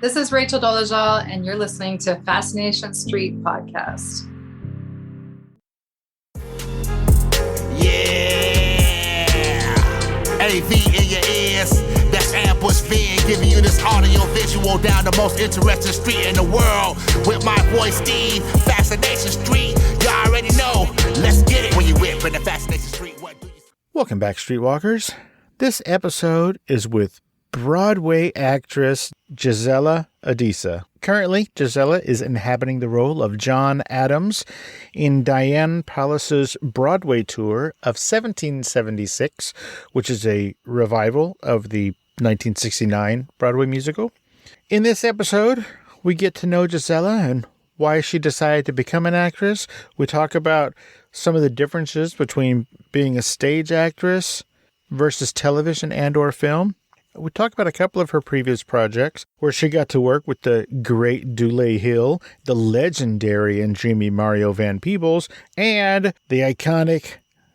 This is Rachel Dolezal, and you're listening to Fascination Street podcast. Yeah, AV in your ears. That's Ambush Van giving you this audio visual down the most interesting street in the world with my boy Steve. Fascination Street, you already know. Let's get it when you whip in the Fascination Street. Welcome back, Streetwalkers. This episode is with Broadway actress Gisela Adisa. Currently, Gisela is inhabiting the role of John Adams in Diane Palas's Broadway tour of 1776, which is a revival of the 1969 Broadway musical. In this episode, we get to know Gisela and why she decided to become an actress. We talk about some of the differences between being a stage actress versus television and or film. We talk about a couple of her previous projects where she got to work with the great Dule Hill, the legendary and dreamy Mario Van Peebles, and the iconic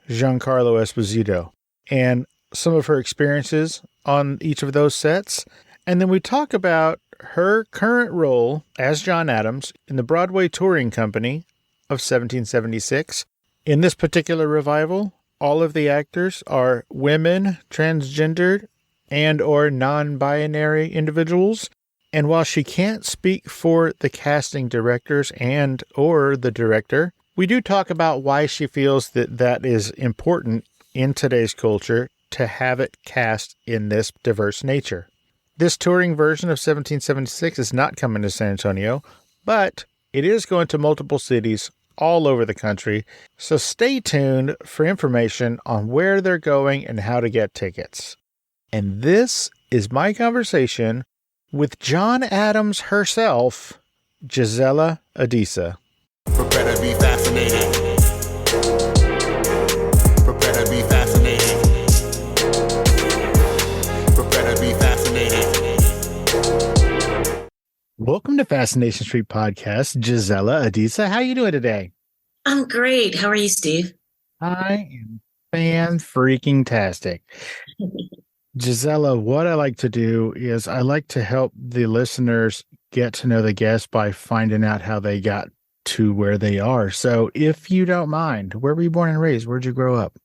Giancarlo Esposito, and some of her experiences on each of those sets. And then we talk about her current role as John Adams in the Broadway touring company of 1776. In this particular revival, all of the actors are women, transgendered, and or non-binary individuals. And while she can't speak for the casting directors and or the director, we do talk about why she feels that that is important in today's culture to have it cast in this diverse nature. This touring version of 1776 is not coming to San Antonio, but it is going to multiple cities all over the country. So stay tuned for information on where they're going and how to get tickets. And this is my conversation with John Adams herself, Gisela Adisa. Prepare to be fascinated. Prepare to be fascinated. Prepare to be fascinated. Welcome to Fascination Street Podcast, Gisela Adisa. How are you doing today? I'm great. How are you, Steve? I am fan-freaking-tastic. Gisela, what I like to do is I like to help the listeners get to know the guests by finding out how they got to where they are. So if you don't mind, where were you born and raised? Where'd you grow up?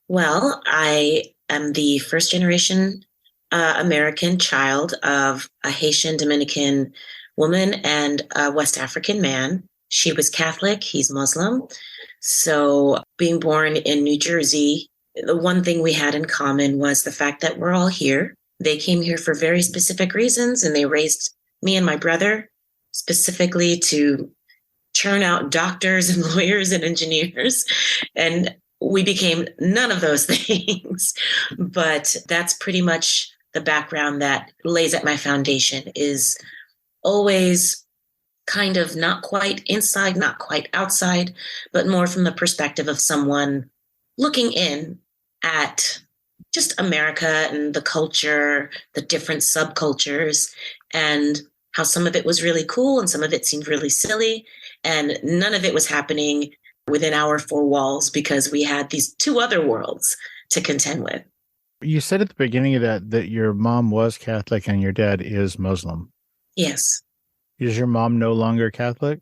Well, I am the first generation American child of a Haitian Dominican woman and a West African man. She was Catholic. He's Muslim. So being born in New Jersey, the one thing we had in common was the fact that we're all here. They came here for very specific reasons, and they raised me and my brother specifically to churn out doctors and lawyers and engineers. And we became none of those things. But that's pretty much the background that lays at my foundation, is always kind of not quite inside, not quite outside, but more from the perspective of someone looking in at just America and the culture, the different subcultures, and how some of it was really cool and some of it seemed really silly. And none of it was happening within our four walls because we had these two other worlds to contend with. You said at the beginning of that your mom was Catholic and your dad is Muslim. Yes. Is your mom no longer Catholic?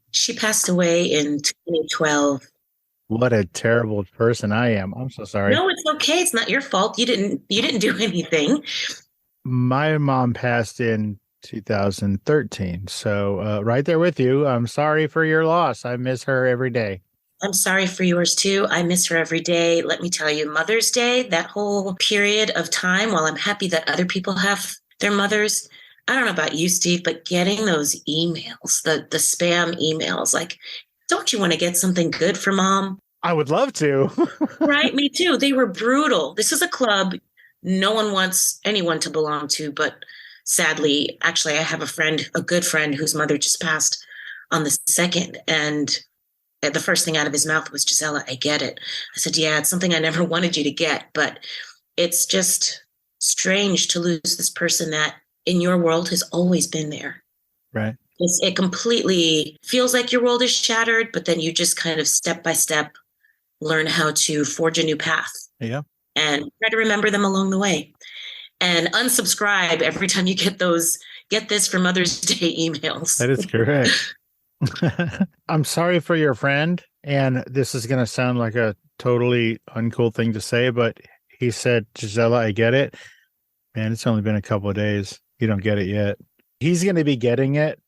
She passed away in 2012. What a terrible person I am. I'm so sorry. No, it's okay. It's not your fault. You didn't do anything. My mom passed in 2013. So right there with you. I'm sorry for your loss. I miss her every day. I'm sorry for yours too. I miss her every day. Let me tell you, Mother's Day, that whole period of time, while I'm happy that other people have their mothers, I don't know about you, Steve, but getting those emails, the spam emails, like, don't you want to get something good for mom? I would love to. Right? Me too. They were brutal. This is a club no one wants anyone to belong to. But sadly, actually, I have a good friend whose mother just passed on the 2nd. And the first thing out of his mouth was, Gisela, I get it. I said, yeah, it's something I never wanted you to get. But it's just strange to lose this person that in your world has always been there. Right. It completely feels like your world is shattered, but then you just kind of step by step learn how to forge a new path. Yeah. And try to remember them along the way. and unsubscribe every time you get this for Mother's Day emails. That is correct. I'm sorry for your friend, and this is going to sound like a totally uncool thing to say, but he said, Gisela, I get it. Man, it's only been a couple of days. You don't get it yet. He's going to be getting it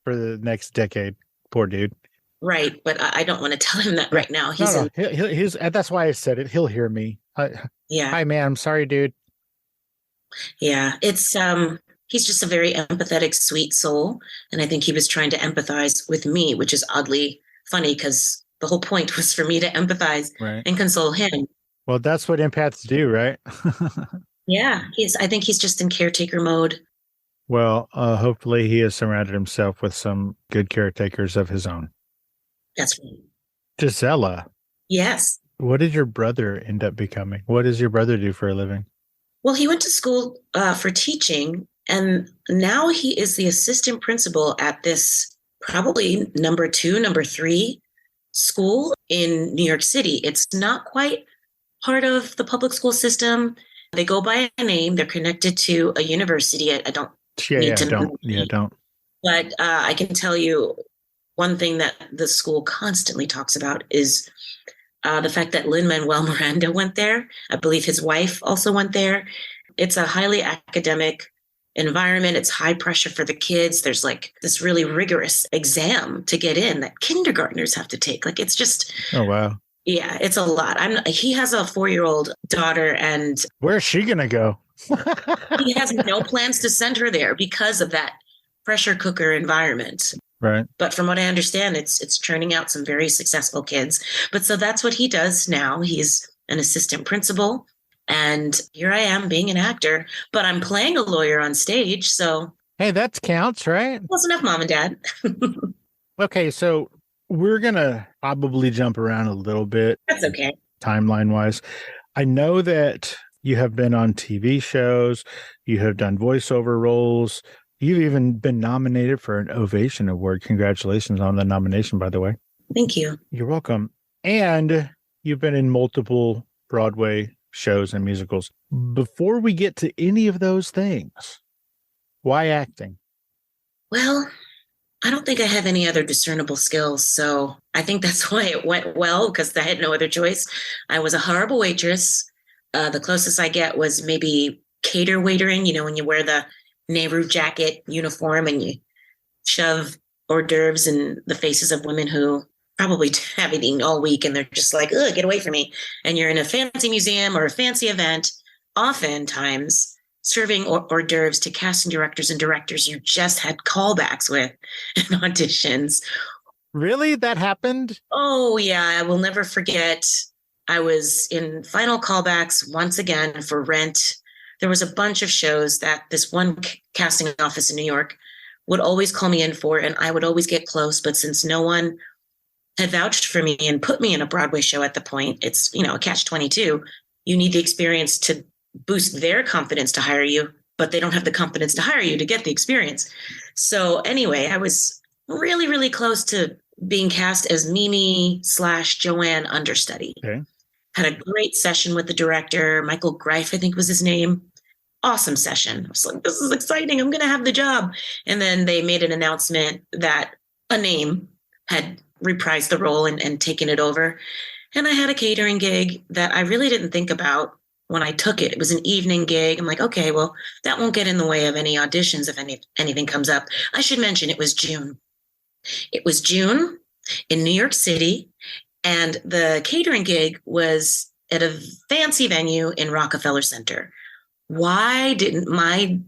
for the next decade. Poor dude. Right, but I don't want to tell him that right now. He's that's why I said it. He'll hear me. Yeah. Hi, man. I'm sorry, dude. Yeah, it's he's just a very empathetic, sweet soul, and I think he was trying to empathize with me, which is oddly funny because the whole point was for me to empathize and console him. Well, that's what empaths do, right? Yeah, I think he's just in caretaker mode. Well, hopefully he has surrounded himself with some good caretakers of his own. That's right. Gisela. Yes. What did your brother end up becoming? What does your brother do for a living? Well, he went to school for teaching, and now he is the assistant principal at this probably number 2, number 3 school in New York City. It's not quite part of the public school system. They go by a name. They're connected to a university. I don't need to know. Yeah, don't. But I can tell you one thing that the school constantly talks about is the fact that Lin-Manuel Miranda went there. I believe his wife also went there. It's a highly academic environment. It's high pressure for the kids. There's like this really rigorous exam to get in that kindergartners have to take. Like it's just... Oh, wow. Yeah, it's a lot. He has a 4-year-old daughter, and where's she gonna go? He has no plans to send her there because of that pressure cooker environment. Right. But from what I understand, it's churning out some very successful kids. But so that's what he does now. He's an assistant principal, and here I am being an actor, but I'm playing a lawyer on stage. So hey, that counts, right? Close enough, Mom and Dad. Okay, so we're going to probably jump around a little bit. That's okay. Timeline-wise. I know that you have been on TV shows. You have done voiceover roles. You've even been nominated for an Ovation Award. Congratulations on the nomination, by the way. Thank you. You're welcome. And you've been in multiple Broadway shows and musicals. Before we get to any of those things, why acting? Well, I don't think I have any other discernible skills. So I think that's why it went well, because I had no other choice. I was a horrible waitress. The closest I get was maybe cater waitering, when you wear the Nehru jacket uniform and you shove hors d'oeuvres in the faces of women who probably haven't eaten all week and they're just like, ugh, get away from me. And you're in a fancy museum or a fancy event, oftentimes serving hors d'oeuvres to casting directors and directors you just had callbacks with and auditions. Really? That happened? Oh, yeah. I will never forget. I was in final callbacks once again for Rent. There was a bunch of shows that this one casting office in New York would always call me in for, and I would always get close. But since no one had vouched for me and put me in a Broadway show at the point, it's, a catch-22. You need the experience to boost their confidence to hire you, but they don't have the confidence to hire you to get the experience. So anyway, I was really, really close to being cast as Mimi/Joanne understudy. Okay. Had a great session with the director, Michael Greif, I think was his name. Awesome session. I was like, this is exciting. I'm going to have the job. And then they made an announcement that a name had reprised the role and taken it over. And I had a catering gig that I really didn't think about when I took it. It was an evening gig. I'm like, okay, well, that won't get in the way of any auditions if anything comes up. I should mention it was June. It was June in New York City, and the catering gig was at a fancy venue in Rockefeller Center. Why didn't my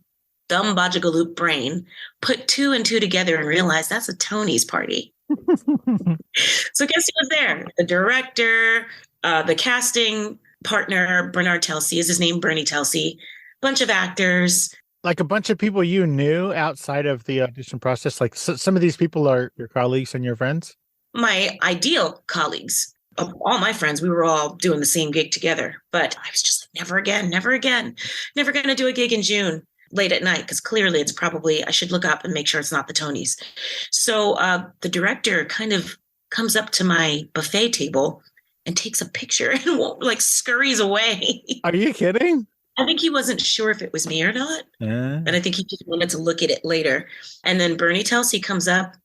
dumb Bajagaloop brain put 2 and 2 together and realize that's a Tony's party? So guess who was there? The director, the casting partner, Bernard Telsey is his name, Bernie Telsey, bunch of actors. Like a bunch of people you knew outside of the audition process? Like some of these people are your colleagues and your friends? My ideal colleagues, all my friends, we were all doing the same gig together. But I was just like, never again, never again. Never going to do a gig in June late at night, because clearly it's probably, I should look up and make sure it's not the Tonys. So the director kind of comes up to my buffet table and takes a picture and scurries away. Are you kidding? I think he wasn't sure if it was me or not. And I think he just wanted to look at it later. And then Bernie Telsey comes up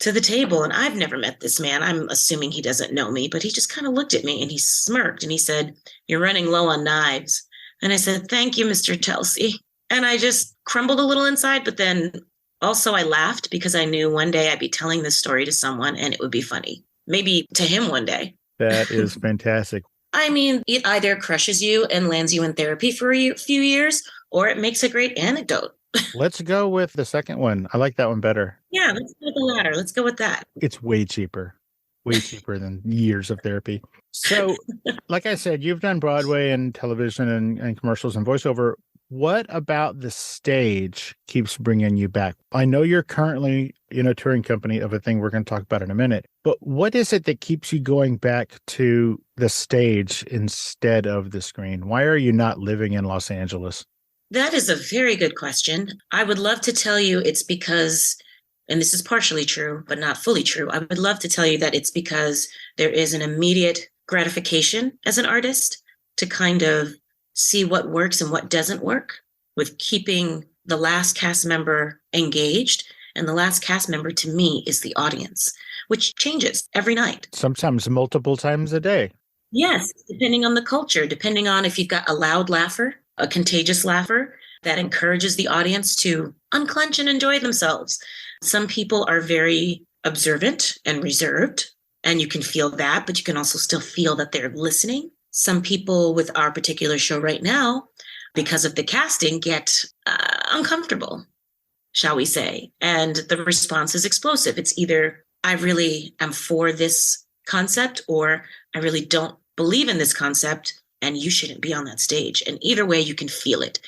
to the table, and I've never met this man. I'm assuming he doesn't know me, but he just kind of looked at me and he smirked and he said, "You're running low on knives." And I said, "Thank you, Mr. Telsey." And I just crumbled a little inside, but then also I laughed because I knew one day I'd be telling this story to someone and it would be funny. Maybe to him one day. That is fantastic. I mean, it either crushes you and lands you in therapy for a few years, or it makes a great anecdote. Let's go with the second one. I like that one better. Yeah, let's go with the latter. Let's go with that. It's way cheaper than years of therapy. So, like I said, you've done Broadway and television and commercials and voiceover. What about the stage keeps bringing you back? I know you're currently in a touring company of a thing we're going to talk about in a minute, but what is it that keeps you going back to the stage instead of the screen? Why are you not living in Los Angeles? That is a very good question. I would love to tell you it's because, and this is partially true, but not fully true. I would love to tell you that it's because there is an immediate gratification as an artist to kind of see what works and what doesn't work with keeping the last cast member engaged. And the last cast member to me is the audience, which changes every night. Sometimes multiple times a day. Yes, depending on the culture, depending on if you've got a loud laugher, a contagious laugher that encourages the audience to unclench and enjoy themselves. Some people are very observant and reserved, and you can feel that, but you can also still feel that they're listening. Some people with our particular show right now, because of the casting, get uncomfortable, shall we say. And the response is explosive. It's either, I really am for this concept, or I really don't believe in this concept, and you shouldn't be on that stage. And either way, you can feel it.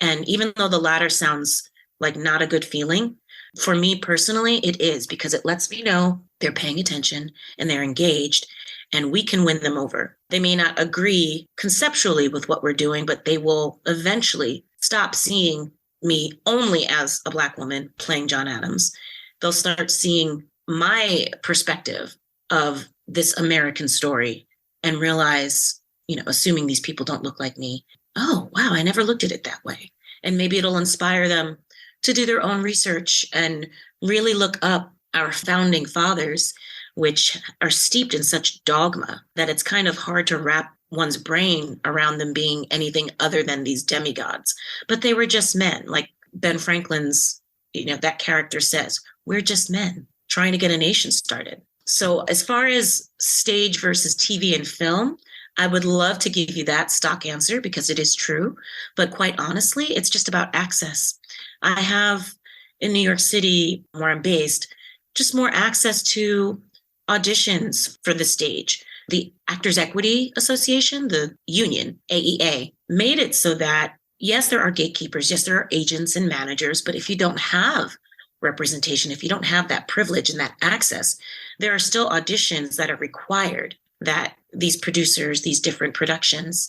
And even though the latter sounds like not a good feeling, for me personally, it is, because it lets me know they're paying attention and they're engaged, and we can win them over. They may not agree conceptually with what we're doing, but they will eventually stop seeing me only as a Black woman playing John Adams. They'll start seeing my perspective of this American story and realize, assuming these people don't look like me, oh, wow, I never looked at it that way. And maybe it'll inspire them to do their own research and really look up our founding fathers, which are steeped in such dogma that it's kind of hard to wrap one's brain around them being anything other than these demigods. But they were just men. Like Ben Franklin's, that character says, we're just men trying to get a nation started. So as far as stage versus TV and film, I would love to give you that stock answer because it is true. But quite honestly, it's just about access. I have in New York City, where I'm based, just more access to auditions for the stage. The Actors Equity Association, the union, AEA, made it so that, yes, there are gatekeepers, yes, there are agents and managers, but if you don't have representation, if you don't have that privilege and that access, there are still auditions that are required that these producers, these different productions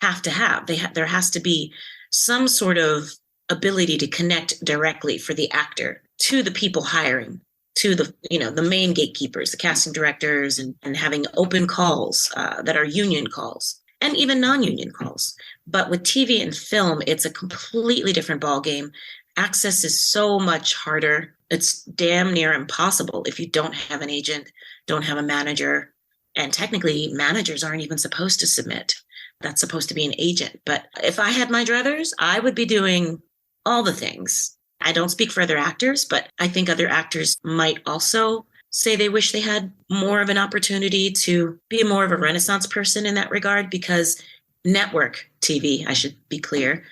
have to have. There has to be some sort of ability to connect directly for the actor to the people hiring, to the main gatekeepers, the casting directors, and having open calls that are union calls and even non-union calls. But with TV and film, it's a completely different ballgame. Access is so much harder. It's damn near impossible if you don't have an agent, don't have a manager. And technically, managers aren't even supposed to submit. That's supposed to be an agent. But if I had my druthers, I would be doing all the things. I don't speak for other actors, but I think other actors might also say they wish they had more of an opportunity to be more of a Renaissance person in that regard, because network TV, I should be clear,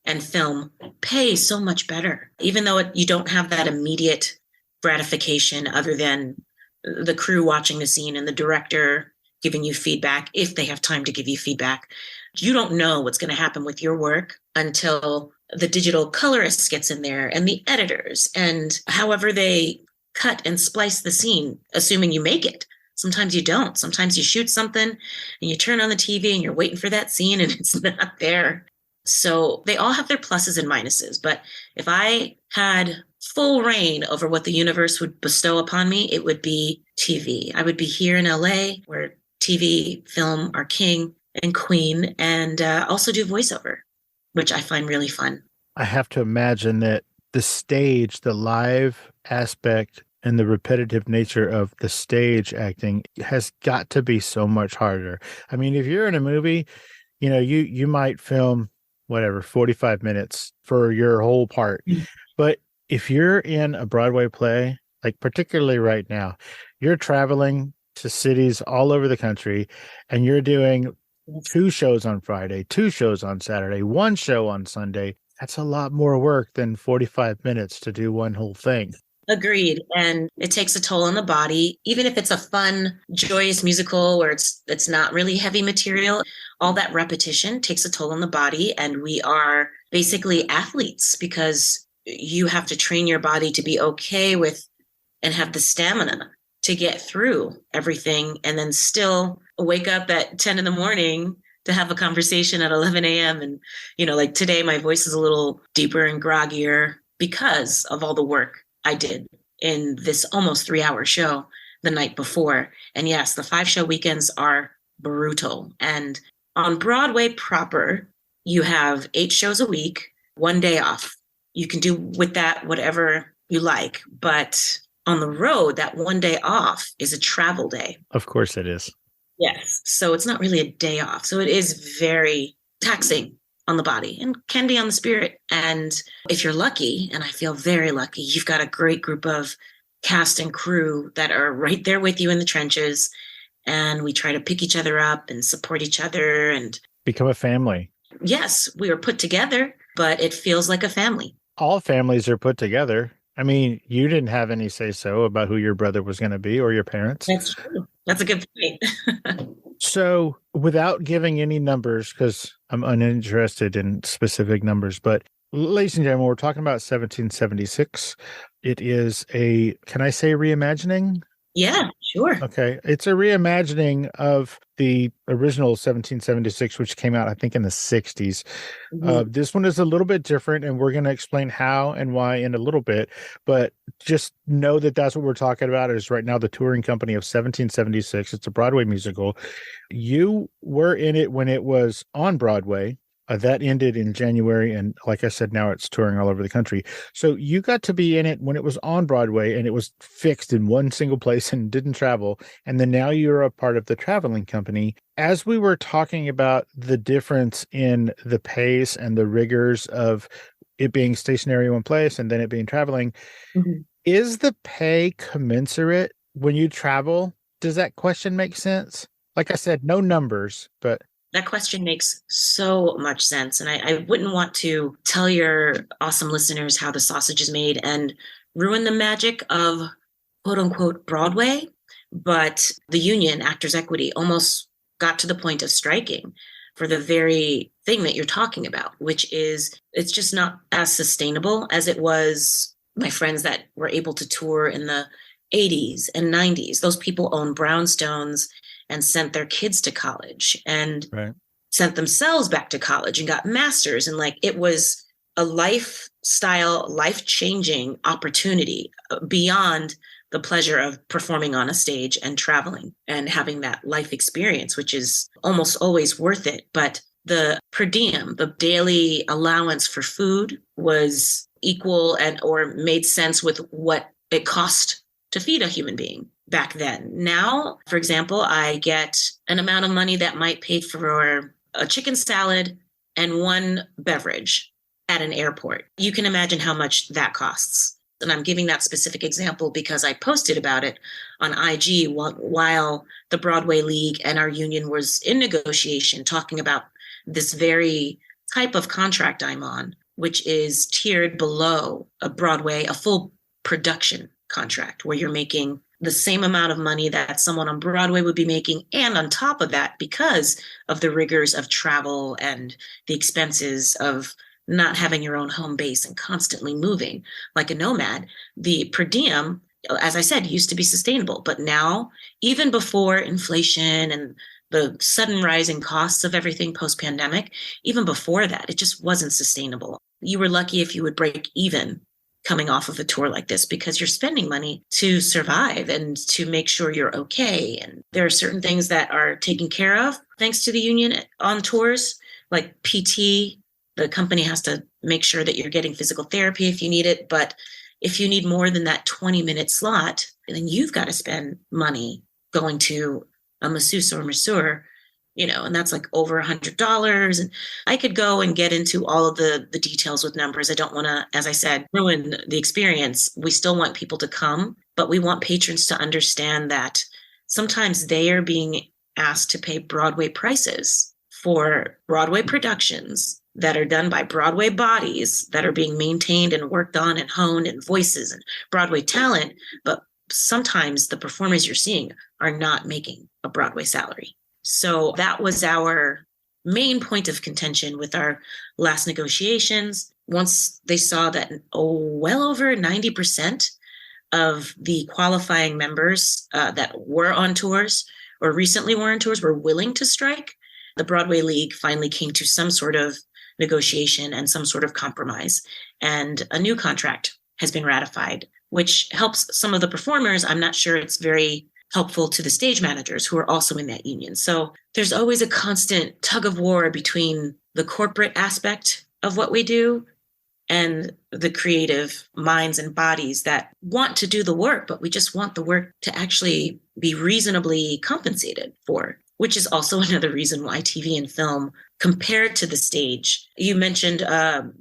and film pay so much better, even though you don't have that immediate gratification other than the crew watching the scene and the director giving you feedback, if they have time to give you feedback. You don't know what's going to happen with your work until the digital colorist gets in there and the editors and however they cut and splice the scene, assuming you make it. Sometimes you don't. Sometimes you shoot something and you turn on the TV and you're waiting for that scene and it's not there. So they all have their pluses and minuses. But if I had full reign over what the universe would bestow upon me, it would be TV. I would be here in LA, where TV, film are king and queen, and also do voiceover. which I find really fun. I have to imagine that the stage, the live aspect, and the repetitive nature of the stage acting has got to be so much harder. I mean, if you're in a movie, you might film whatever 45 minutes for your whole part. But if you're in a Broadway play, like particularly right now, you're traveling to cities all over the country and you're doing 2 shows on Friday, 2 shows on Saturday, 1 show on Sunday. That's a lot more work than 45 minutes to do one whole thing. Agreed. And it takes a toll on the body. Even if it's a fun, joyous musical where it's not really heavy material, all that repetition takes a toll on the body. And we are basically athletes because you have to train your body to be okay with and have the stamina to get through everything and then still wake up at 10 in the morning to have a conversation at 11 a.m. And, like today, my voice is a little deeper and groggier because of all the work I did in this almost 3-hour show the night before. And yes, the 5-show weekends are brutal. And on Broadway proper, you have 8 shows a week, 1 day off. You can do with that whatever you like. But on the road, that 1 day off is a travel day. Of course it is. Yes. So it's not really a day off. So it is very taxing on the body and can be on the spirit. And if you're lucky, and I feel very lucky, you've got a great group of cast and crew that are right there with you in the trenches. And we try to pick each other up and support each other and become a family. Yes, we were put together, but it feels like a family. All families are put together. I mean, you didn't have any say-so about who your brother was going to be or your parents. That's true. That's a good point. So without giving any numbers, because I'm uninterested in specific numbers, but ladies and gentlemen, we're talking about 1776. It is can I say reimagining? Yeah, sure. Okay. It's a reimagining of the original 1776, which came out, I think, in the 60s. Mm-hmm. This one is a little bit different, and we're going to explain how and why in a little bit. But just know that that's what we're talking about is right now the touring company of 1776. It's a Broadway musical. You were in it when it was on Broadway. That ended in January, and like I said, now it's touring all over the country. So you got to be in it when it was on Broadway, and it was fixed in one single place and didn't travel. And then now you're a part of the traveling company. As we were talking about the difference in the pace and the rigors of it being stationary in one place and then it being traveling, mm-hmm. Is the pay commensurate when you travel? Does that question make sense? Like I said, no numbers, but... That question makes so much sense. And I wouldn't want to tell your awesome listeners how the sausage is made and ruin the magic of quote unquote Broadway. But the union, Actors Equity, almost got to the point of striking for the very thing that you're talking about, which is it's just not as sustainable as it was my friends that were able to tour in the 80s and 90s. Those people owned brownstones and sent their kids to college and sent themselves back to college and got masters. And it was a lifestyle, life-changing opportunity beyond the pleasure of performing on a stage and traveling and having that life experience, which is almost always worth it. But the per diem, the daily allowance for food, was equal or made sense with what it cost to feed a human being back then. Now, for example, I get an amount of money that might pay for a chicken salad and 1 beverage at an airport. You can imagine how much that costs. And I'm giving that specific example because I posted about it on IG while the Broadway League and our union was in negotiation talking about this very type of contract I'm on, which is tiered below a Broadway, a full production contract where you're making the same amount of money that someone on Broadway would be making. And on top of that, because of the rigors of travel and the expenses of not having your own home base and constantly moving like a nomad, the per diem, as I said, used to be sustainable. But now, even before inflation and the sudden rising costs of everything post-pandemic, even before that, it just wasn't sustainable. You were lucky if you would break even coming off of a tour like this because you're spending money to survive and to make sure you're okay. And there are certain things that are taken care of thanks to the union on tours, like PT, The company has to make sure that you're getting physical therapy if you need it. But if you need more than that 20-minute slot, then you've got to spend money going to a masseuse or masseur, and that's like over $100. And I could go and get into all of the details with numbers. I don't want to, as I said, ruin the experience. We still want people to come, but we want patrons to understand that sometimes they are being asked to pay Broadway prices for Broadway productions that are done by Broadway bodies that are being maintained and worked on and honed, and voices and Broadway talent. But sometimes the performers you're seeing are not making a Broadway salary. So that was our main point of contention with our last negotiations. Once they saw that well over 90% of the qualifying members that were on tours or recently were on tours were willing to strike, the Broadway League finally came to some sort of negotiation and some sort of compromise. And a new contract has been ratified, which helps some of the performers. I'm not sure it's very helpful to the stage managers who are also in that union. So there's always a constant tug of war between the corporate aspect of what we do and the creative minds and bodies that want to do the work, but we just want the work to actually be reasonably compensated for, which is also another reason why TV and film compared to the stage. You mentioned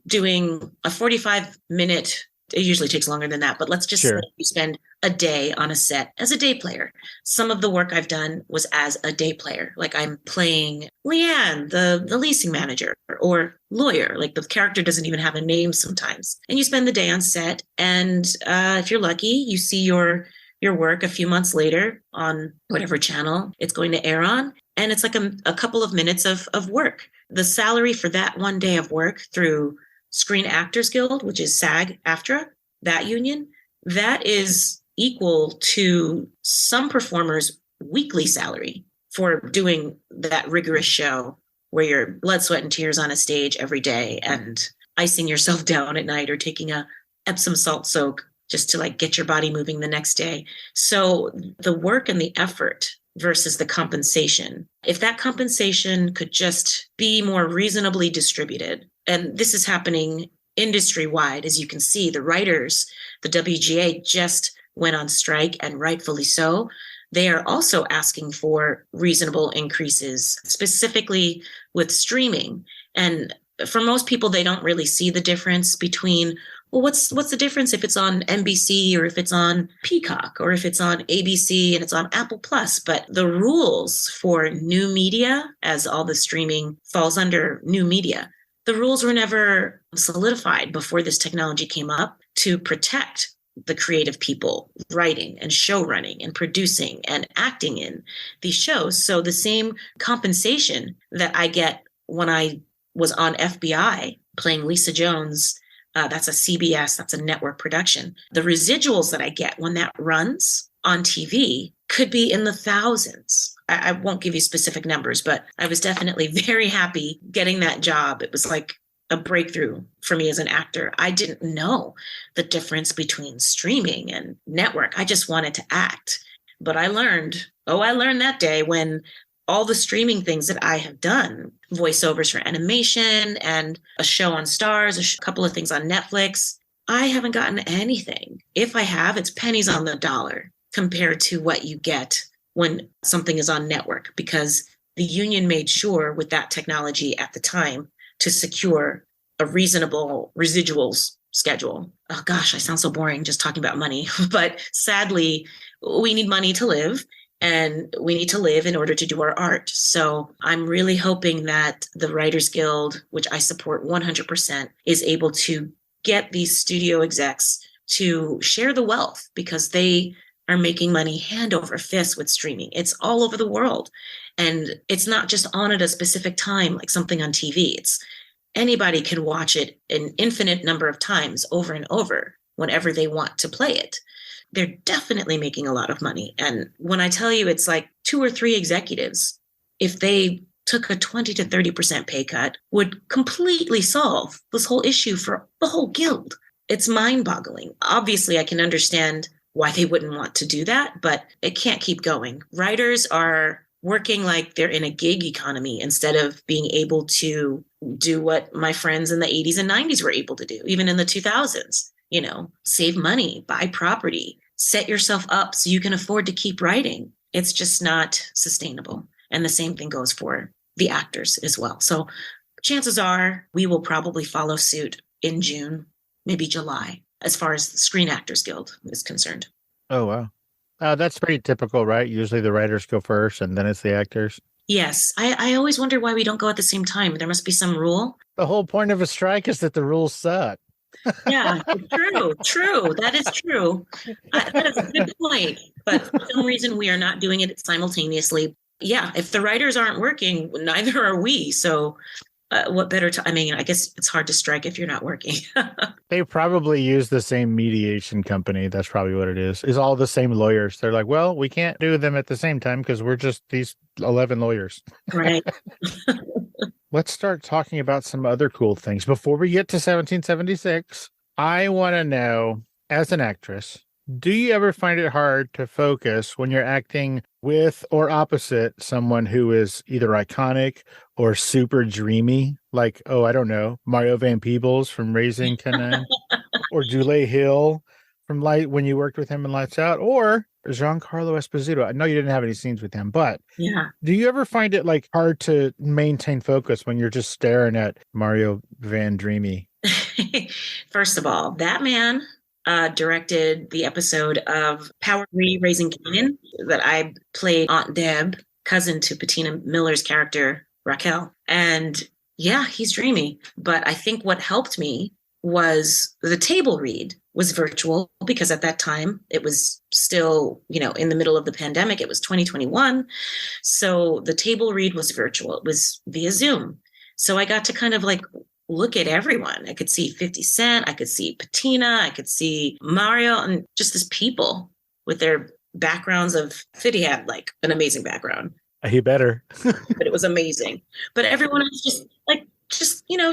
doing a 45-minute, it usually takes longer than that, but let's just say you spend a day on a set as a day player. Some of the work I've done was as a day player. Like I'm playing Leanne, the leasing manager, or lawyer. Like the character doesn't even have a name sometimes. And you spend the day on set. And if you're lucky, you see your work a few months later on whatever channel it's going to air on. And it's like a couple of minutes of work. The salary for that one day of work through Screen Actors Guild, which is SAG-AFTRA, that union, that is equal to some performers' weekly salary for doing that rigorous show where you're blood, sweat, and tears on a stage every day and icing yourself down at night or taking a Epsom salt soak just to like get your body moving the next day. So the work and the effort versus the compensation, if that compensation could just be more reasonably distributed, and this is happening industry-wide, as you can see, the writers, the WGA just went on strike, and rightfully so. They are also asking for reasonable increases, specifically with streaming. And for most people, they don't really see the difference between, well, what's the difference if it's on NBC or if it's on Peacock or if it's on ABC and it's on Apple Plus? But the rules for new media, as all the streaming falls under new media, the rules were never solidified before this technology came up to protect the creative people writing and show running and producing and acting in these shows. So the same compensation that I get when I was on FBI playing Lisa Jones, that's a CBS, that's a network production. The residuals that I get when that runs on TV could be in the thousands. I won't give you specific numbers, but I was definitely very happy getting that job. It was like a breakthrough for me as an actor. I didn't know the difference between streaming and network. I just wanted to act. But I learned that day when all the streaming things that I have done, voiceovers for animation and a show on Stars, a couple of things on Netflix, I haven't gotten anything. If I have, it's pennies on the dollar compared to what you get when something is on network, because the union made sure with that technology at the time to secure a reasonable residuals schedule. Oh gosh, I sound so boring just talking about money, but sadly, we need money to live. And we need to live in order to do our art. So I'm really hoping that the Writers Guild, which I support 100%, is able to get these studio execs to share the wealth, because they are making money hand over fist with streaming. It's all over the world. And it's not just on at a specific time, like something on TV. It's anybody can watch it an infinite number of times over and over whenever they want to play it. They're definitely making a lot of money. And when I tell you it's like 2 or 3 executives, if they took a 20 to 30% pay cut, would completely solve this whole issue for the whole guild. It's mind-boggling. Obviously, I can understand why they wouldn't want to do that, but it can't keep going. Writers are working like they're in a gig economy instead of being able to do what my friends in the 80s and 90s were able to do, even in the 2000s, save money, buy property, set yourself up so you can afford to keep writing. It's just not sustainable. And the same thing goes for the actors as well. So chances are we will probably follow suit in June, maybe July, as far as the Screen Actors Guild is concerned. Oh, wow. That's pretty typical, right? Usually the writers go first and then it's the actors. Yes. I always wonder why we don't go at the same time. There must be some rule. The whole point of a strike is that the rules suck. Yeah, true. That is true. That is a good point. But for some reason, we are not doing it simultaneously. Yeah, if the writers aren't working, neither are we. So what better time? I mean, I guess it's hard to strike if you're not working. They probably use the same mediation company. That's probably what it is. It's all the same lawyers. They're like, well, we can't do them at the same time because we're just these 11 lawyers. Right. Let's start talking about some other cool things. Before we get to 1776, I want to know, as an actress, do you ever find it hard to focus when you're acting with or opposite someone who is either iconic or super dreamy? Like, oh, I don't know, Mario Van Peebles from Raising Kanan, or Dule Hill from when you worked with him in Lights Out, or Giancarlo Esposito. I know you didn't have any scenes with him, but Yeah. do you ever find it like hard to maintain focus when you're just staring at Mario Van Dreamy? First of all, that man directed the episode of Power 3 Raising Kanan that I played Aunt Deb, cousin to Patina Miller's character, Raquel. And yeah, he's dreamy. But I think what helped me was the table read was virtual, because at that time it was still, in the middle of the pandemic. It was 2021. So the table read was virtual. It was via Zoom. So I got to kind of like look at everyone. I could see 50 Cent. I could see Patina. I could see Mario, and just these people with their backgrounds of, Fiddy had like an amazing background. He better. But it was amazing. But everyone else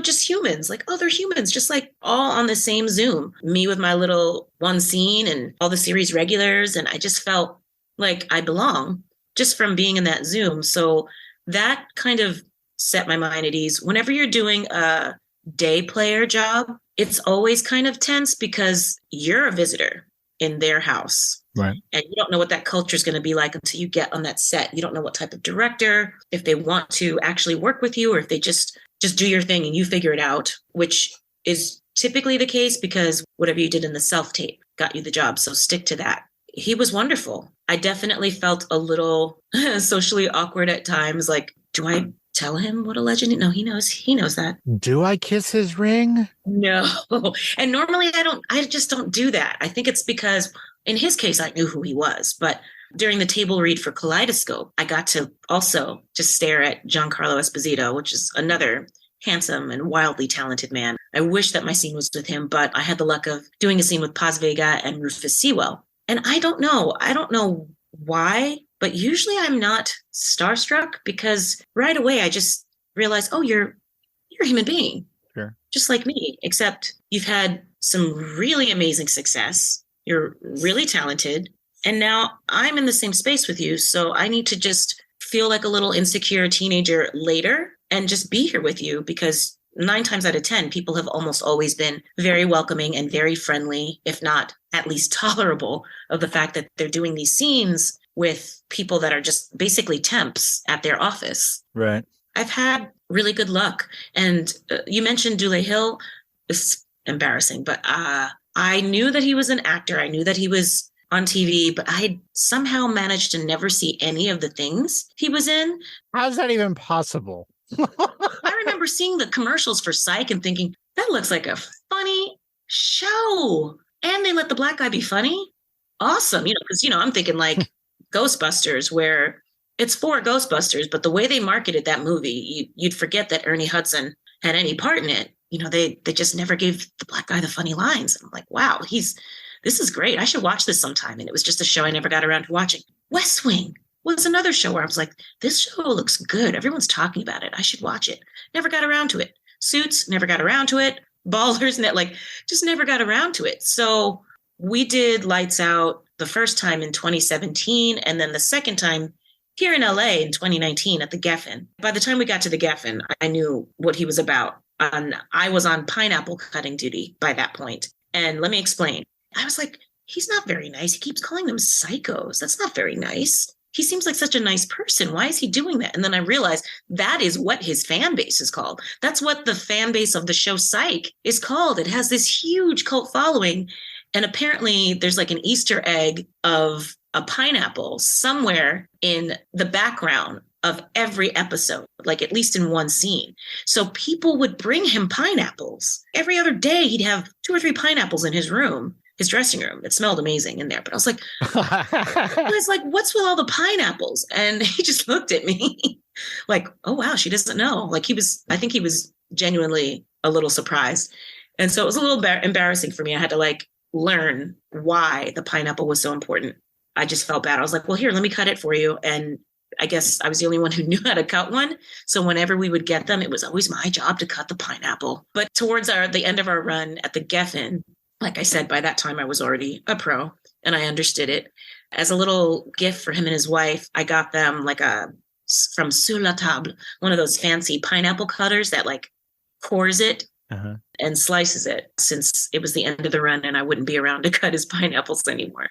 just humans. Like, oh, they're humans, just like all on the same Zoom. Me with my little one scene and all the series regulars. And I just felt like I belong just from being in that Zoom. So that kind of set my mind at ease. Whenever you're doing a day player job, it's always kind of tense because you're a visitor in their house. Right. And you don't know what that culture is going to be like until you get on that set. You don't know what type of director, if they want to actually work with you, or if they just do your thing and you figure it out, which is typically the case because whatever you did in the self-tape got you the job. So stick to that. He was wonderful. I definitely felt a little socially awkward at times. Like, do I tell him what a legend is? No, he knows that. Do I kiss his ring? No. And normally I just don't do that. I think it's because in his case, I knew who he was, but during the table read for Kaleidoscope, I got to also just stare at Giancarlo Esposito, which is another handsome and wildly talented man. I wish that my scene was with him, but I had the luck of doing a scene with Paz Vega and Rufus Sewell. And I don't know why, but usually I'm not starstruck because right away I just realize, oh, you're a human being. Sure. Just like me, except you've had some really amazing success. You're really talented. And now I'm in the same space with you. So I need to just feel like a little insecure teenager later and just be here with you, because 9 times out of 10, people have almost always been very welcoming and very friendly, if not at least tolerable, of the fact that they're doing these scenes with people that are just basically temps at their office. Right. I've had really good luck. And you mentioned Dule Hill. It's embarrassing, but I knew that he was an actor. I knew that he was on TV, but I somehow managed to never see any of the things he was in. How's that even possible? I remember seeing the commercials for Psych and thinking, that looks like a funny show. And they let the black guy be funny. Awesome. Because, I'm thinking like Ghostbusters, where it's for Ghostbusters, but the way they marketed that movie, you'd forget that Ernie Hudson had any part in it. They just never gave the black guy the funny lines. I'm like, wow, this is great. I should watch this sometime. And it was just a show I never got around to watching. West Wing was another show where I was like, this show looks good. Everyone's talking about it. I should watch it. Never got around to it. Suits, never got around to it. Ballers, just never got around to it. So we did Lights Out the first time in 2017. And then the second time here in LA in 2019 at the Geffen. By the time we got to the Geffen, I knew what he was about. I was on pineapple cutting duty by that point. And let me explain. I was like, he's not very nice. He keeps calling them psychos. That's not very nice. He seems like such a nice person. Why is he doing that? And then I realized that is what his fan base is called. That's what the fan base of the show Psych is called. It has this huge cult following. And apparently there's like an Easter egg of a pineapple somewhere in the background of every episode, like at least in one scene. So people would bring him pineapples. Every other day, he'd have 2 or 3 pineapples in his room, his dressing room. It smelled amazing in there. But I was like, what's with all the pineapples? And he just looked at me like, oh, wow, she doesn't know. Like I think he was genuinely a little surprised. And so it was a little embarrassing for me. I had to learn why the pineapple was so important. I just felt bad. I was like, well, here, let me cut it for you. And I guess I was the only one who knew how to cut one. So whenever we would get them, it was always my job to cut the pineapple. But towards the end of our run at the Geffen, like I said, by that time I was already a pro and I understood it. As a little gift for him and his wife, I got them from Sur la Table, one of those fancy pineapple cutters that cores it. Uh-huh. And slices it, since it was the end of the run and I wouldn't be around to cut his pineapples anymore.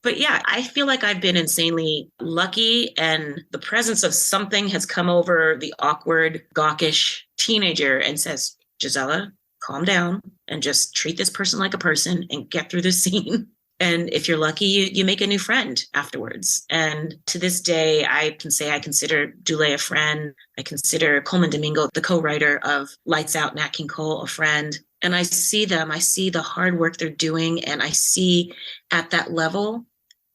But yeah, I feel like I've been insanely lucky, and the presence of something has come over the awkward, gawkish teenager and says, Gisela, calm down and just treat this person like a person and get through the scene. And if you're lucky, you make a new friend afterwards. And to this day, I can say I consider Dule a friend. I consider Coleman Domingo, the co-writer of Lights Out, Nat King Cole, a friend. And I see them. I see the hard work they're doing. And I see at that level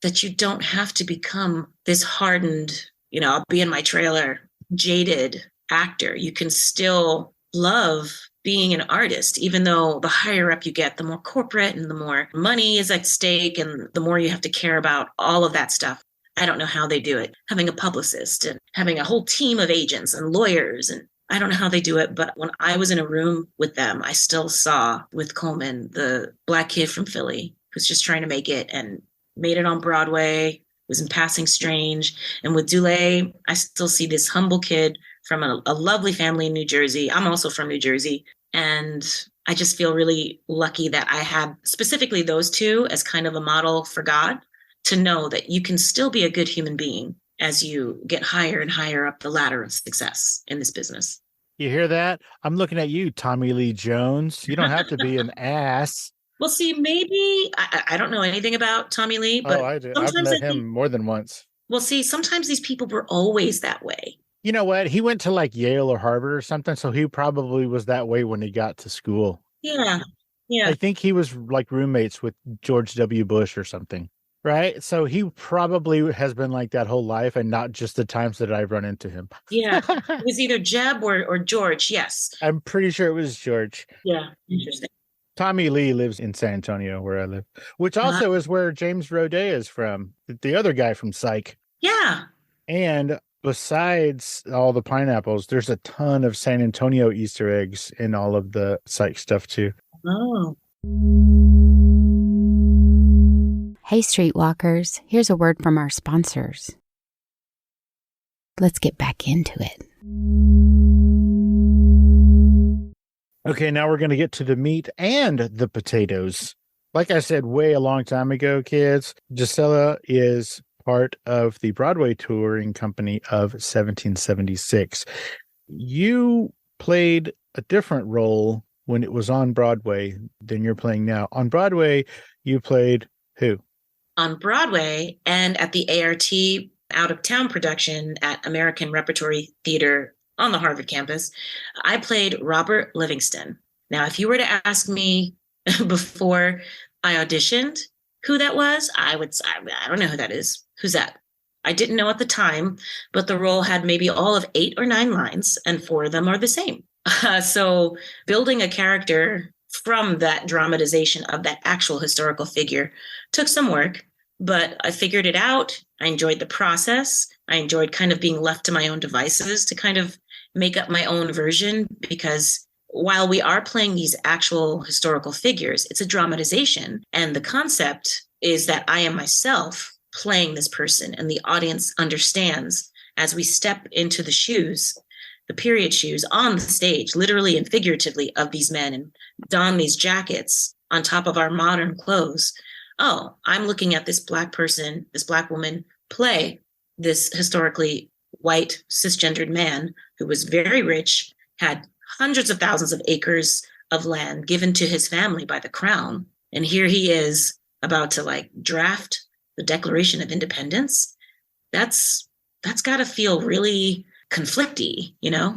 that you don't have to become this hardened, I'll be in my trailer, jaded actor. You can still love being an artist, even though the higher up you get, the more corporate and the more money is at stake and the more you have to care about all of that stuff. I don't know how they do it. Having a publicist and having a whole team of agents and lawyers, and I don't know how they do it. But when I was in a room with them, I still saw with Coleman, the Black kid from Philly who's just trying to make it and made it on Broadway, was in Passing Strange. And with Dule, I still see this humble kid from a lovely family in New Jersey. I'm also from New Jersey. And I just feel really lucky that I had specifically those two as kind of a model for God, to know that you can still be a good human being as you get higher and higher up the ladder of success in this business. You hear that? I'm looking at you, Tommy Lee Jones. You don't have to be an ass. Well, see, maybe I don't know anything about Tommy Lee, but I do. I've met him more than once. Well, see, sometimes these people were always that way. You know what? He went to Yale or Harvard or something, so he probably was that way when he got to school. Yeah. I think he was roommates with George W. Bush or something, right? So he probably has been like that whole life, and not just the times that I've run into him. Yeah, it was either Jeb or George, yes. I'm pretty sure it was George. Yeah, interesting. Tommy Lee lives in San Antonio, where I live, which also is where James Roday is from, the other guy from Psych. Yeah. And besides all the pineapples, there's a ton of San Antonio Easter eggs in all of the Psych stuff too. Oh. Hey, Streetwalkers, here's a word from our sponsors. Let's get back into it. Okay, now we're going to get to the meat and the potatoes. Like I said way a long time ago, kids, Gisela is part of the Broadway touring company of 1776. You played a different role when it was on Broadway than you're playing now. On Broadway, you played who? On Broadway and at the ART out-of-town production at American Repertory Theater on the Harvard campus, I played Robert Livingston. Now, if you were to ask me before I auditioned who that was, I would say, I don't know who that is. Who's that? I didn't know at the time, but the role had maybe all of 8 or 9 lines, and 4 of them are the same. So building a character from that dramatization of that actual historical figure took some work, but I figured it out. I enjoyed the process. I enjoyed kind of being left to my own devices to kind of make up my own version, because while we are playing these actual historical figures, it's a dramatization. And the concept is that I am myself playing this person, and the audience understands as we step into the shoes, the period shoes on the stage, literally and figuratively, of these men and don these jackets on top of our modern clothes. Oh, I'm looking at this Black person, this Black woman play this historically white cisgendered man who was very rich, had hundreds of thousands of acres of land given to his family by the crown. And here he is about to like draft the Declaration of Independence. That's got to feel really conflicty,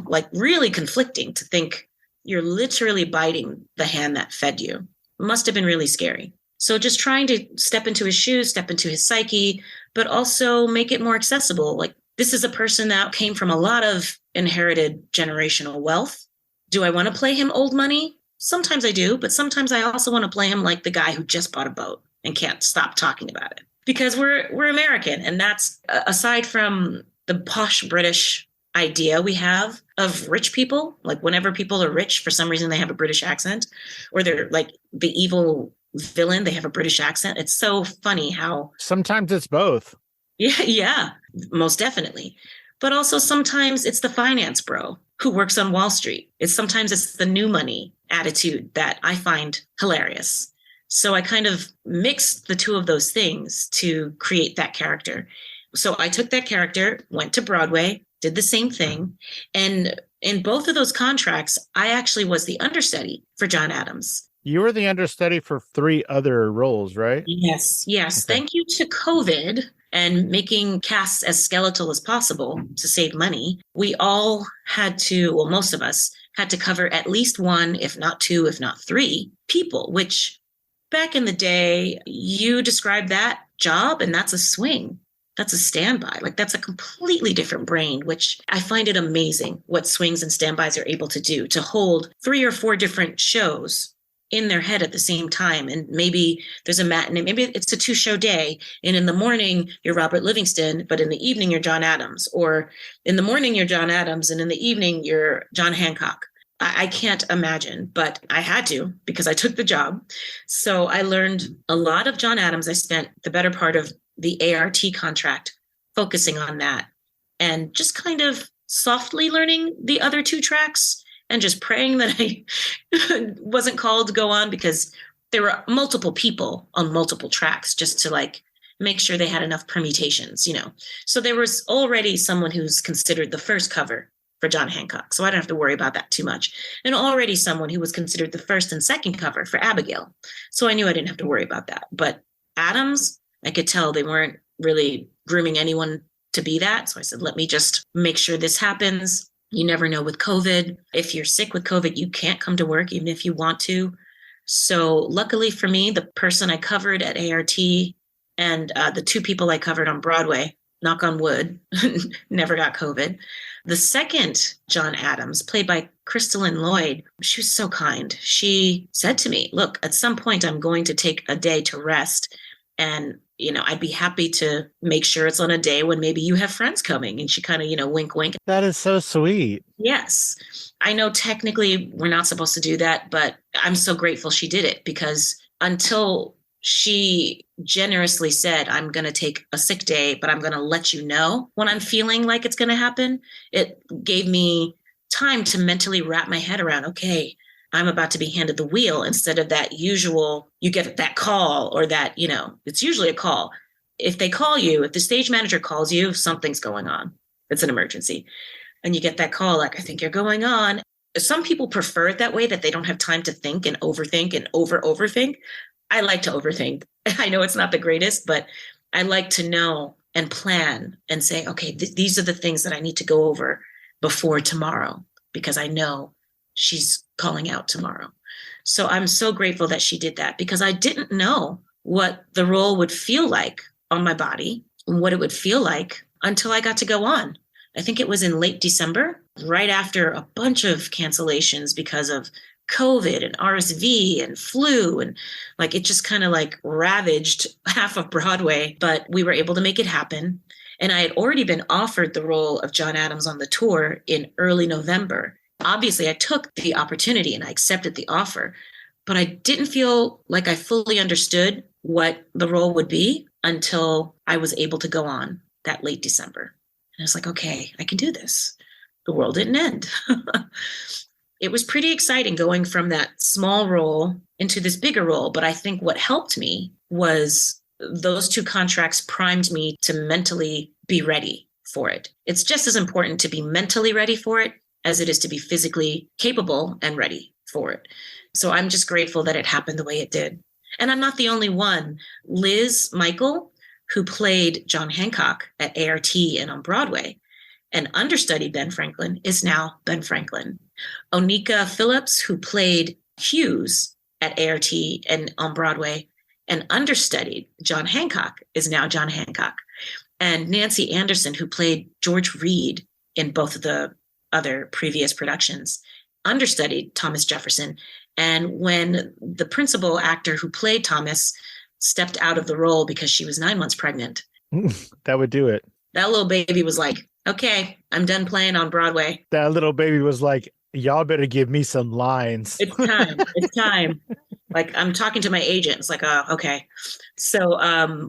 like really conflicting to think you're literally biting the hand that fed you. It must have been really scary. So just trying to step into his shoes, step into his psyche, but also make it more accessible. Like, this is a person that came from a lot of inherited generational wealth. Do I want to play him old money? Sometimes I do, but sometimes I also want to play him like the guy who just bought a boat and can't stop talking about it. Because we're American, and that's, aside from the posh British idea we have of rich people, like whenever people are rich, for some reason they have a British accent, or they're like the evil villain, they have a British accent. It's so funny how sometimes it's both. Yeah, most definitely. But also sometimes it's the finance bro who works on Wall Street. Sometimes it's the new money attitude that I find hilarious. So I kind of mixed the two of those things to create that character. So I took that character, went to Broadway, did the same thing. And in both of those contracts, I actually was the understudy for John Adams. You were the understudy for 3 other roles, right? Yes. Okay. Thank you to COVID and making casts as skeletal as possible to save money. We all had to, well, most of us had to cover at least 1, if not 2, if not 3 people, which back in the day, you described that job and that's a swing. That's a standby. Like, that's a completely different brain, which I find it amazing what swings and standbys are able to do, to hold 3 or 4 different shows in their head at the same time. And maybe there's a matinee, maybe it's a 2-show day. And in the morning, you're Robert Livingston, but in the evening, you're John Adams. Or in the morning, you're John Adams, and in the evening, you're John Hancock. I can't imagine, but I had to because I took the job. So I learned a lot of John Adams. I spent the better part of the ART contract focusing on that and just kind of softly learning the other 2 tracks and just praying that I wasn't called to go on, because there were multiple people on multiple tracks just to like make sure they had enough permutations, So there was already someone who's considered the first cover for John Hancock, so I don't have to worry about that too much. And already someone who was considered the first and second cover for Abigail. So I knew I didn't have to worry about that. But Adams, I could tell they weren't really grooming anyone to be that. So I said, let me just make sure this happens. You never know with COVID. If you're sick with COVID, you can't come to work even if you want to. So luckily for me, the person I covered at ART and the 2 people I covered on Broadway, knock on wood, never got COVID. The second John Adams, played by Crystalline Lloyd, she was so kind. She said to me, look, at some point I'm going to take a day to rest. And, I'd be happy to make sure it's on a day when maybe you have friends coming. And she kind of, wink, wink. That is so sweet. Yes. I know technically we're not supposed to do that, but I'm so grateful she did it, because until she generously said, I'm going to take a sick day, but I'm going to let you know when I'm feeling like it's going to happen, it gave me time to mentally wrap my head around, okay, I'm about to be handed the wheel, instead of that usual, you get that call, or that, it's usually a call. If they call you, if the stage manager calls you, something's going on. It's an emergency. And you get that call, like, I think you're going on. Some people prefer it that way, that they don't have time to think and overthink and overthink. I like to overthink. I know it's not the greatest, but I like to know and plan and say, okay, these are the things that I need to go over before tomorrow, because I know she's calling out tomorrow. So I'm so grateful that she did that, because I didn't know what the role would feel like on my body and what it would feel like until I got to go on. I think it was in late December, right after a bunch of cancellations because of COVID and RSV and flu. And like, it just kind of like ravaged half of Broadway, but we were able to make it happen. And I had already been offered the role of John Adams on the tour in early November. Obviously, I took the opportunity and I accepted the offer, but I didn't feel like I fully understood what the role would be until I was able to go on that late December. And I was like, okay, I can do this. The world didn't end. It was pretty exciting going from that small role into this bigger role. But I think what helped me was those two contracts primed me to mentally be ready for it. It's just as important to be mentally ready for it as it is to be physically capable and ready for it. So I'm just grateful that it happened the way it did. And I'm not the only one. Liz Michael, who played John Hancock at ART and on Broadway and understudied Ben Franklin, is now Ben Franklin. Onika Phillips, who played Hughes at ART and on Broadway and understudied John Hancock, is now John Hancock. And Nancy Anderson, who played George Reed in both of the other previous productions, understudied Thomas Jefferson. And when the principal actor who played Thomas stepped out of the role because she was 9 months pregnant, that would do it. That little baby was like, okay, I'm done playing on Broadway. That little baby was like, y'all better give me some lines. It's time. It's time. Like, I'm talking to my agent. It's like, oh, okay. So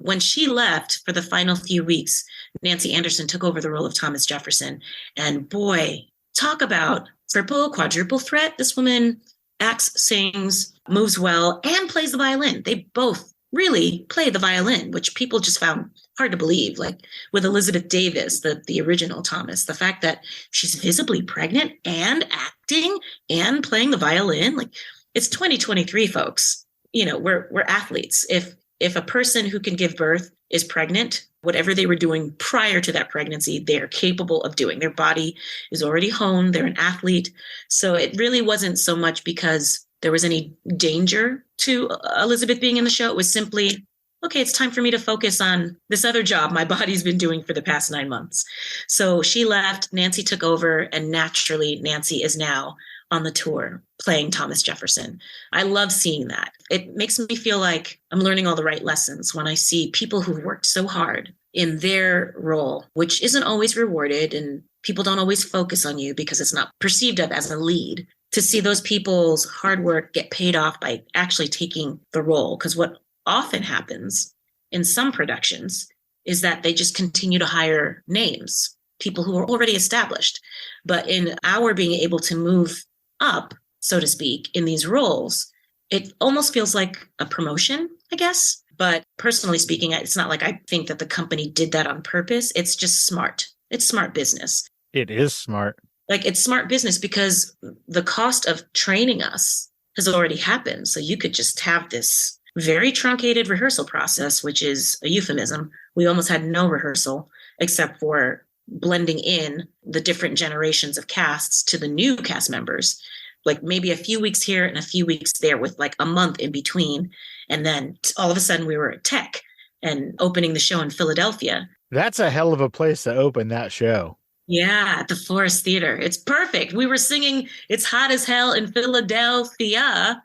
when she left for the final few weeks, Nancy Anderson took over the role of Thomas Jefferson. And boy, talk about triple, quadruple threat. This woman acts, sings, moves well, and plays the violin. They both really play the violin, which people just found hard to believe. Like with Elizabeth Davis, the original Thomas, the fact that she's visibly pregnant and acting and playing the violin, like it's 2023, folks. You know, we're athletes. If a person who can give birth is pregnant, whatever they were doing prior to that pregnancy, they're capable of doing. Their body is already honed. They're an athlete. So it really wasn't so much because there was any danger to Elizabeth being in the show. It was simply, okay, it's time for me to focus on this other job my body's been doing for the past 9 months. So she left, Nancy took over, and naturally, Nancy is now on the tour playing Thomas Jefferson. I love seeing that. It makes me feel like I'm learning all the right lessons when I see people who've worked so hard in their role, which isn't always rewarded, and people don't always focus on you because it's not perceived of as a lead. To see those people's hard work get paid off by actually taking the role. Because what often happens in some productions is that they just continue to hire names, people who are already established. But in our being able to move up, so to speak, in these roles, it almost feels like a promotion, I guess. But personally speaking, it's not like I think that the company did that on purpose. It's just smart. It's smart business. It is smart. Like it's smart business because the cost of training us has already happened. So you could just have this very truncated rehearsal process, which is a euphemism. We almost had no rehearsal except for blending in the different generations of casts to the new cast members, like maybe a few weeks here and a few weeks there with like a month in between. And then all of a sudden we were at Tech and opening the show in Philadelphia. That's a hell of a place to open that show. Yeah, at the Forest Theater. It's perfect. We were singing It's Hot as Hell in Philadelphia.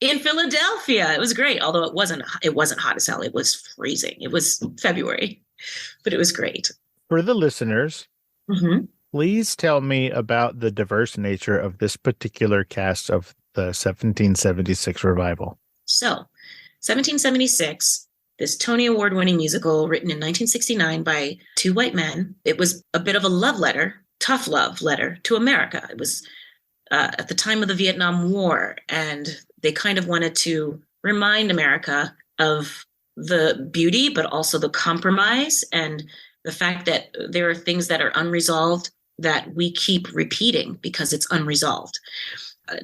It was great, although it wasn't hot as hell. It was freezing. It was February, but it was great. For the listeners, please tell me about the diverse nature of this particular cast of the 1776 revival. So, 1776, this Tony Award-winning musical written in 1969 by two white men. It was a bit of a love letter, tough love letter to America. It was at the time of the Vietnam War, and they kind of wanted to remind America of the beauty, but also the compromise and the fact that there are things that are unresolved that we keep repeating because it's unresolved.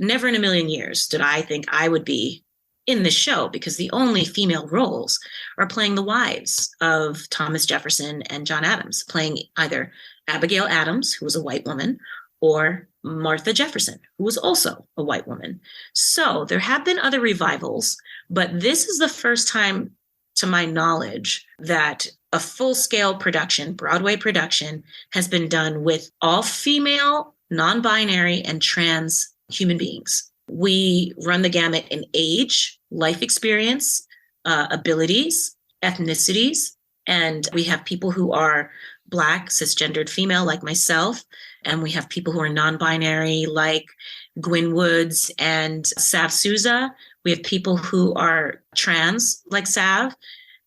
Never in a million years did I think I would be in this show because the only female roles are playing the wives of Thomas Jefferson and John Adams, playing either Abigail Adams, who was a white woman, or Martha Jefferson, who was also a white woman. So there have been other revivals, but this is the first time, to my knowledge, that a full-scale production, Broadway production, has been done with all female, non-binary, and trans human beings. We run the gamut in age, life experience, abilities, ethnicities, and we have people who are Black, cisgendered female like myself, and we have people who are non-binary like Gwyn Woods and Sav Souza. We have people who are trans like Sav,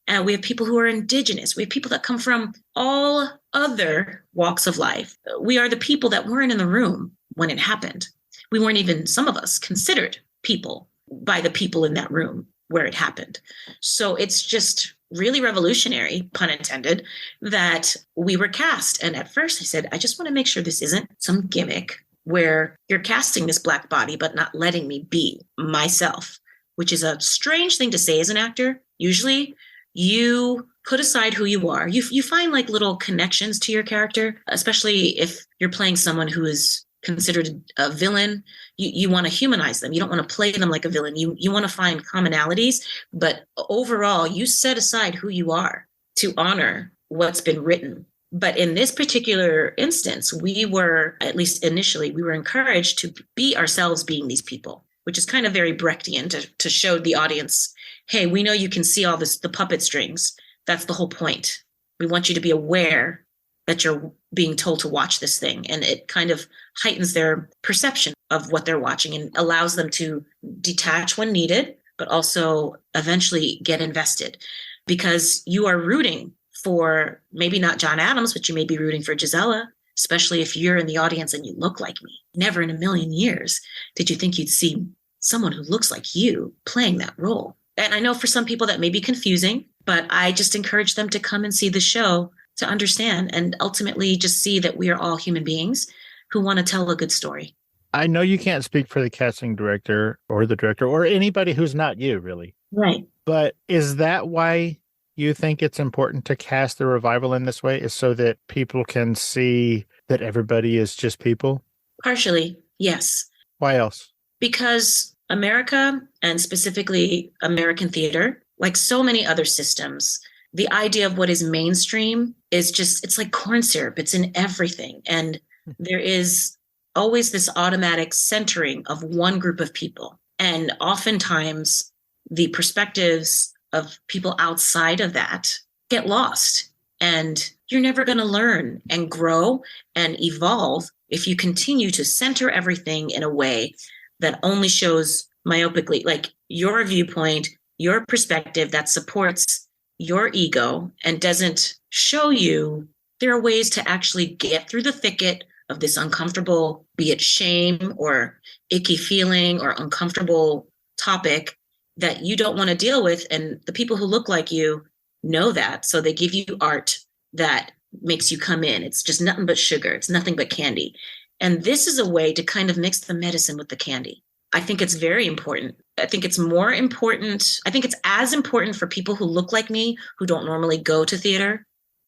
And we have people who are indigenous. We have people that come from all other walks of life. We are the people that weren't in the room when it happened. We weren't even, some of us, considered people by the people in that room where it happened. So it's just really revolutionary, pun intended, that we were cast. And at first I said, I just want to make sure this isn't some gimmick where you're casting this Black body, but not letting me be myself, which is a strange thing to say as an actor. Usually you put aside who you are. You find like little connections to your character, especially if you're playing someone who is considered a villain. You want to humanize them. You don't want to play them like a villain. You want to find commonalities, but overall you set aside who you are to honor what's been written. But in this particular instance, we were, at least initially, we were encouraged to be ourselves being these people, which is kind of very Brechtian to show the audience, hey, we know you can see all this, the puppet strings. That's the whole point. We want you to be aware that you're being told to watch this thing. And it kind of heightens their perception of what they're watching and allows them to detach when needed, but also eventually get invested, because you are rooting for maybe not John Adams, but you may be rooting for Gisela, especially if you're in the audience and you look like me. Never in a million years did you think you'd see someone who looks like you playing that role. And I know for some people that may be confusing, but I just encourage them to come and see the show to understand and ultimately just see that we are all human beings who want to tell a good story. I know you can't speak for the casting director or anybody who's not you, really. Right. But is that why you think it's important to cast the revival in this way, is so that people can see that everybody is just people? Partially, yes. Why else? Because America, and specifically American theater, like so many other systems, the idea of what is mainstream is just, it's like corn syrup. It's in everything. And there is always this automatic centering of one group of people. And oftentimes the perspectives of people outside of that get lost. And you're never going to learn and grow and evolve if you continue to center everything in a way that only shows myopically, like your viewpoint, your perspective that supports your ego and doesn't show you there are ways to actually get through the thicket of this uncomfortable, be it shame or icky feeling or uncomfortable topic that you don't want to deal with. And the people who look like you know that. So they give you art that makes you come in. It's just nothing but sugar. It's nothing but candy. And this is a way to kind of mix the medicine with the candy. I think it's very important. I think it's more important. I think it's as important for people who look like me, who don't normally go to theater,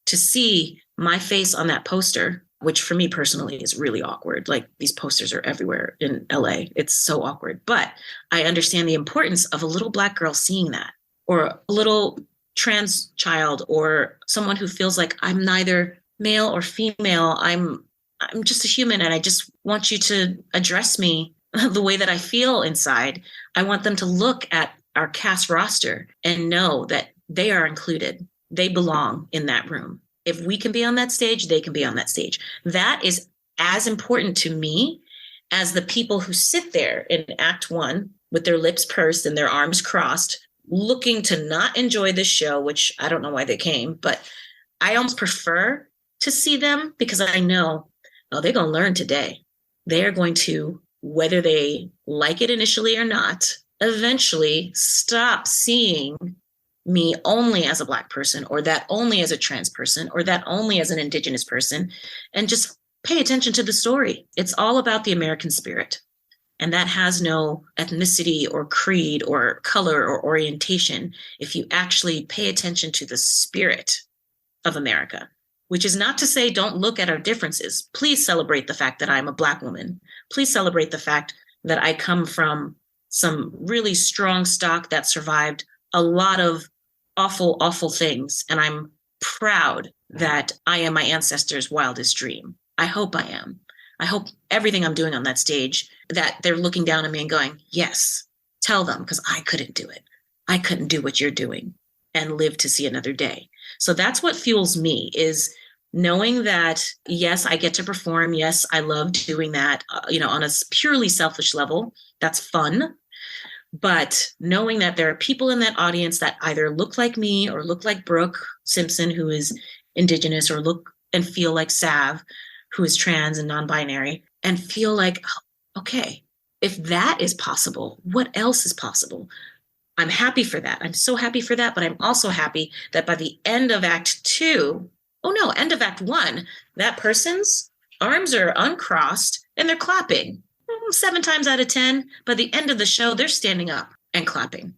to see my face on that poster, which for me personally is really awkward. Like these posters are everywhere in LA. It's so awkward. But I understand the importance of a little Black girl seeing that, or a little trans child, or someone who feels like I'm neither male or female. I'm just a human, and I just want you to address me the way that I feel inside. I want them to look at our cast roster and know that they are included. They belong in that room. If we can be on that stage, they can be on that stage. That is as important to me as the people who sit there in Act One with their lips pursed and their arms crossed, looking to not enjoy this show, which I don't know why they came, but I almost prefer to see them because I know, oh, they're going to learn today. They are going to, whether they like it initially or not, eventually stop seeing me only as a Black person, or that only as a trans person, or that only as an Indigenous person, and just pay attention to the story. It's all about the American spirit. And that has no ethnicity or creed or color or orientation if you actually pay attention to the spirit of America, which is not to say don't look at our differences. Please celebrate the fact that I'm a Black woman. Please celebrate the fact that I come from some really strong stock that survived a lot of awful, awful things. And I'm proud that I am my ancestors' wildest dream. I hope I am. I hope everything I'm doing on that stage, that they're looking down at me and going, yes, tell them, because I couldn't do it. I couldn't do what you're doing and live to see another day. So that's what fuels me, is knowing that, yes, I get to perform. Yes, I love doing that, on a purely selfish level. That's fun. But knowing that there are people in that audience that either look like me or look like Brooke Simpson, who is Indigenous, or look and feel like Sav, who is trans and non-binary, and feel like, okay, if that is possible, what else is possible? I'm happy for that. I'm so happy for that. But I'm also happy that by the end of Act 2, end of Act 1, that person's arms are uncrossed and they're clapping. 7 times out of 10, by the end of the show, they're standing up and clapping.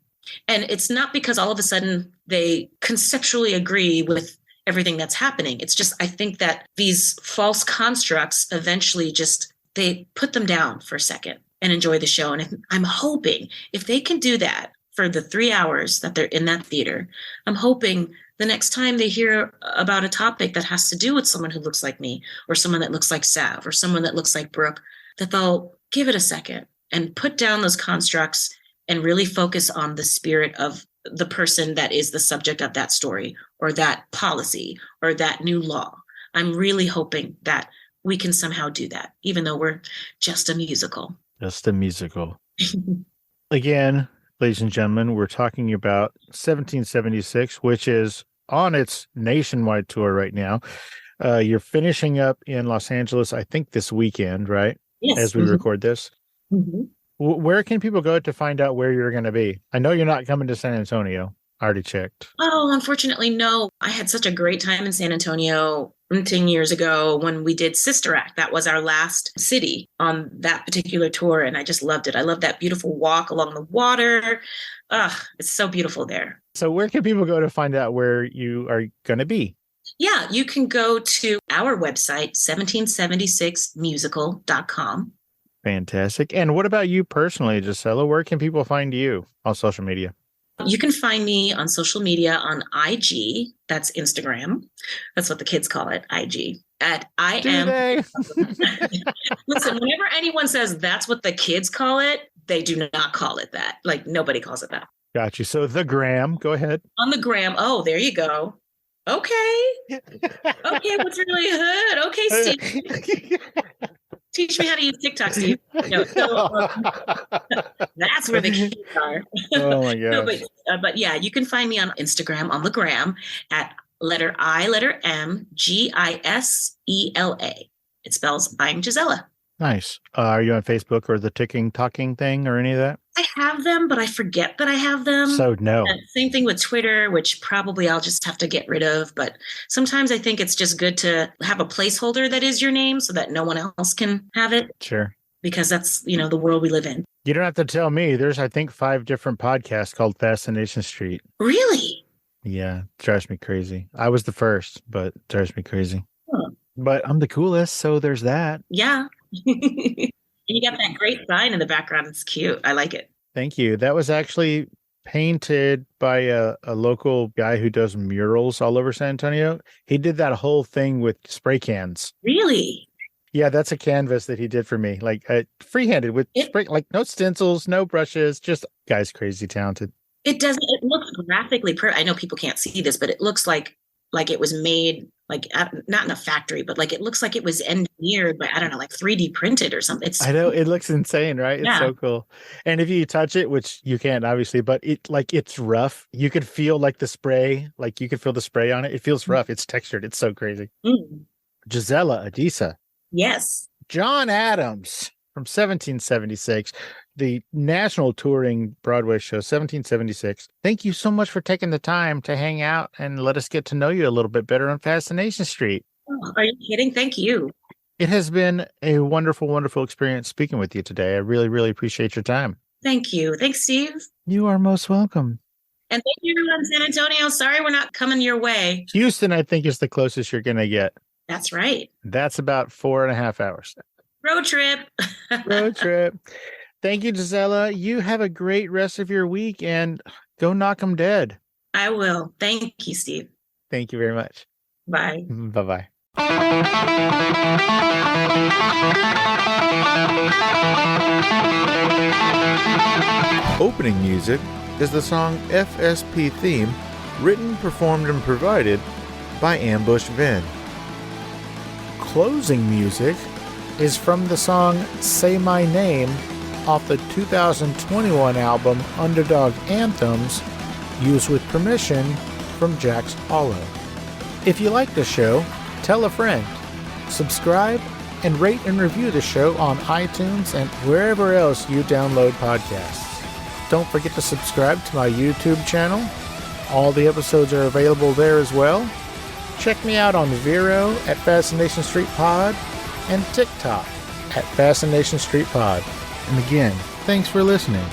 And it's not because all of a sudden they conceptually agree with everything that's happening. It's just, I think that these false constructs eventually just, they put them down for a second and enjoy the show. And I'm hoping if they can do that for the 3 hours that they're in that theater, I'm hoping the next time they hear about a topic that has to do with someone who looks like me, or someone that looks like Sav, or someone that looks like Brooke, that they'll give it a second and put down those constructs and really focus on the spirit of the person that is the subject of that story or that policy or that new law. I'm really hoping that we can somehow do that, even though we're just a musical. Just a musical. Again, ladies and gentlemen, we're talking about 1776, which is on its nationwide tour right now. You're finishing up in Los Angeles, I think, this weekend, right? Yes. As we record this. Mm-hmm. Where can people go to find out where you're going to be? I know you're not coming to San Antonio. I already checked. Oh, unfortunately, no. I had such a great time in San Antonio 10 years ago when we did Sister Act. That was our last city on that particular tour, and I just loved it. I love that beautiful walk along the water. It's so beautiful there. So where can people go to find out where you are going to be? Yeah, you can go to our website, 1776musical.com. Fantastic. And what about you personally, Gisela? Where can people find you on social media? You can find me on social media on IG. That's Instagram. That's what the kids call it, IG. At I am. Listen, whenever anyone says that's what the kids call it, they do not call it that. Like, nobody calls it that. Got you. So the gram, go ahead. On the gram. Oh, there you go. Okay. Okay, what's really hood? Okay, Steve. Teach me how to use TikTok, Steve. No, that's where the kids are. Oh my gosh. No, but yeah, you can find me on Instagram on the gram at letter I, letter M, Gisela. It spells I'm Gisela. Nice. Are you on Facebook or the talking thing or any of that? I have them, but I forget that I have them. So no. And same thing with Twitter, which probably I'll just have to get rid of. But sometimes I think it's just good to have a placeholder that is your name so that no one else can have it. Sure. Because that's, the world we live in. You don't have to tell me. There's, I think, 5 different podcasts called Fascination Street. Really? Yeah. It drives me crazy. I was the first, but it drives me crazy. Huh. But I'm the coolest, so there's that. Yeah. You got that great sign in the background. It's cute. I like it. Thank you. That was actually painted by a local guy who does murals all over San Antonio. He did that whole thing with spray cans. Really? Yeah, that's a canvas that he did for me. Like free-handed with spray, like no stencils, no brushes, just guy's crazy talented. It looks graphically I know people can't see this, but it looks like it was made not in a factory, but it looks like it was engineered by, I don't know, 3D printed or something. I know, it looks insane, right? It's so cool. And if you touch it, which you can't obviously, but it's rough. You could feel the spray, you could feel the spray on it. It feels rough. It's textured. It's so crazy. Gisela Adisa. Yes. John Adams from 1776. The national touring Broadway show, 1776. Thank you so much for taking the time to hang out and let us get to know you a little bit better on Fascination Street. Oh, are you kidding? Thank you. It has been a wonderful, wonderful experience speaking with you today. I really, really appreciate your time. Thank you. Thanks, Steve. You are most welcome. And thank you, everyone in San Antonio. Sorry we're not coming your way. Houston, I think, is the closest you're going to get. That's right. That's about 4.5 hours. Road trip. Road trip. Thank you, Gisela. You have a great rest of your week and go knock them dead. I will. Thank you, Steve. Thank you very much. Bye. Bye-bye. Opening music is the song FSP Theme, written, performed, and provided by Ambush Vin. Closing music is from the song Say My Name off the 2021 album Underdog Anthems, used with permission from Jack's Hollow. If you like the show, tell a friend, subscribe, and rate and review the show on iTunes and wherever else you download podcasts. Don't forget to subscribe to my YouTube channel. All the episodes are available there as well. Check me out on Vero at Fascination Street Pod and TikTok at Fascination Street Pod. And again, thanks for listening.